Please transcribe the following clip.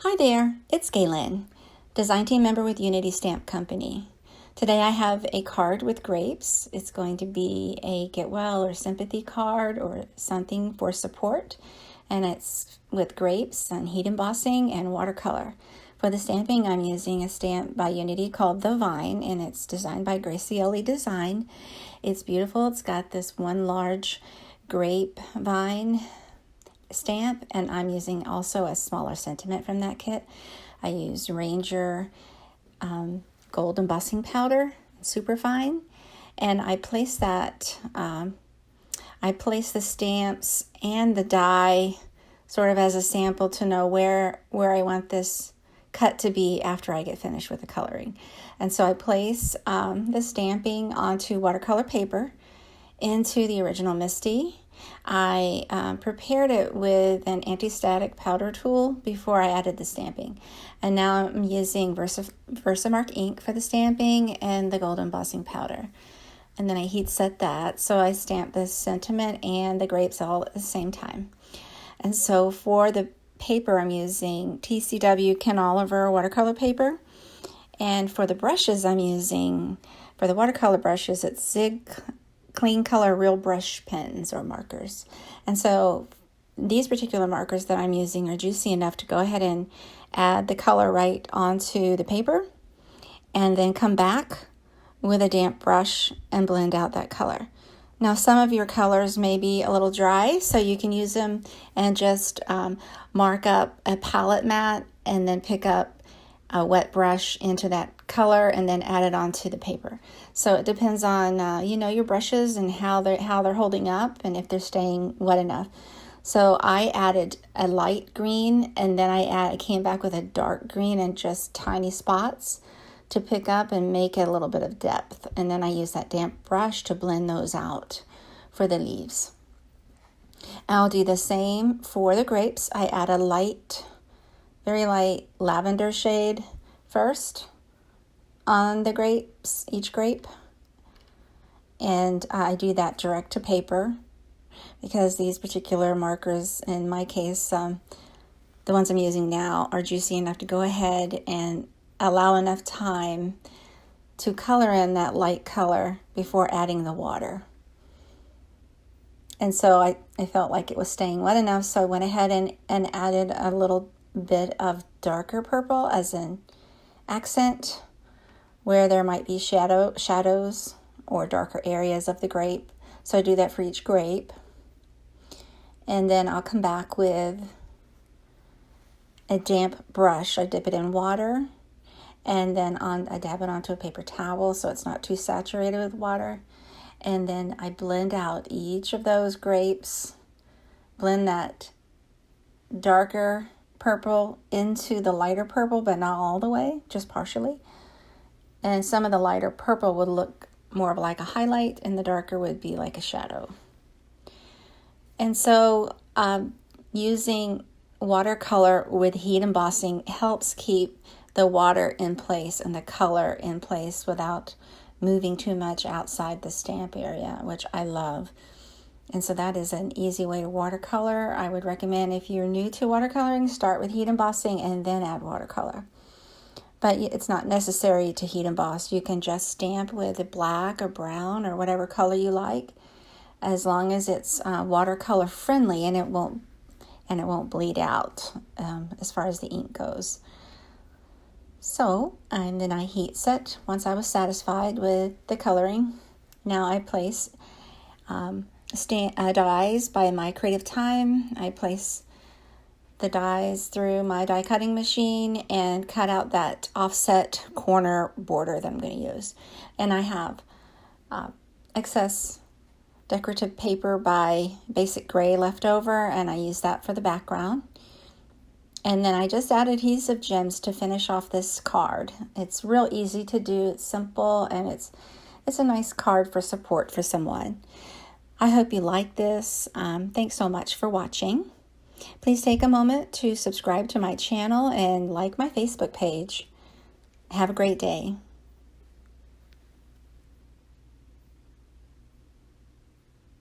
Hi there, it's Galen, design team member with Unity Stamp Company. Today I have a card with grapes. It's going to be a get well or sympathy card or something for support, and it's with grapes and heat embossing and watercolor. For the stamping, I'm using a stamp by Unity called The Vine, and it's designed by Gracioli Design. It's beautiful. It's got this one large grape vine stamp, and I'm using also a smaller sentiment from that kit. I use Ranger gold embossing powder, super fine, and I place that I place the stamps and the die sort of as a sample to know where I want this cut to be after I get finished with the coloring. And so I place the stamping onto watercolor paper into the original Misty. I prepared it with an anti-static powder tool before I added the stamping. And now I'm using Versamark ink for the stamping and the gold embossing powder. And then I heat set that, so I stamp the sentiment and the grapes all at the same time. And so for the paper, I'm using TCW Ken Oliver watercolor paper. And for the brushes, I'm using, for the watercolor brushes, it's Zig Clean Color Real Brush pens or markers. And so these particular markers that I'm using are juicy enough to go ahead and add the color right onto the paper and then come back with a damp brush and blend out that color. Now, some of your colors may be a little dry, so you can use them and just mark up a palette mat and then pick up a wet brush into that color and then add it onto the paper. So it depends on your brushes and how they're holding up and if they're staying wet enough. So I added a light green, and then I came back with a dark green and just tiny spots to pick up and make it a little bit of depth. And then I use that damp brush to blend those out for the leaves. I'll do the same for the grapes. I add a light, very light lavender shade first on the grapes, each grape. And I do that direct to paper because these particular markers, in my case, the ones I'm using now, are juicy enough to go ahead and allow enough time to color in that light color before adding the water. And so I felt like it was staying wet enough, so I went ahead and added a little bit of darker purple as an accent where there might be shadows or darker areas of the grape. So I do that for each grape. And then I'll come back with a damp brush. I dip it in water, and then I dab it onto a paper towel so it's not too saturated with water. And then I blend out each of those grapes, blend that darker purple into the lighter purple, but not all the way, just partially. And some of the lighter purple would look more of like a highlight, and the darker would be like a shadow. And so using watercolor with heat embossing helps keep the water in place and the color in place without moving too much outside the stamp area, which I love. And so that is an easy way to watercolor. I would recommend, if you're new to watercoloring, start with heat embossing and then add watercolor. But it's not necessary to heat emboss. You can just stamp with a black or brown or whatever color you like, as long as it's watercolor friendly and it won't bleed out as far as the ink goes. So, and then I heat set once I was satisfied with the coloring. Now I place dies by my Creative Time. I place the dies through my die cutting machine and cut out that offset corner border that I'm going to use. And I have excess decorative paper by Basic Gray left over, and I use that for the background. And then I just add adhesive gems to finish off this card. It's real easy to do, it's simple, and it's a nice card for support for someone. I hope you like this. Thanks so much for watching. Please take a moment to subscribe to my channel and like my Facebook page. Have a great day.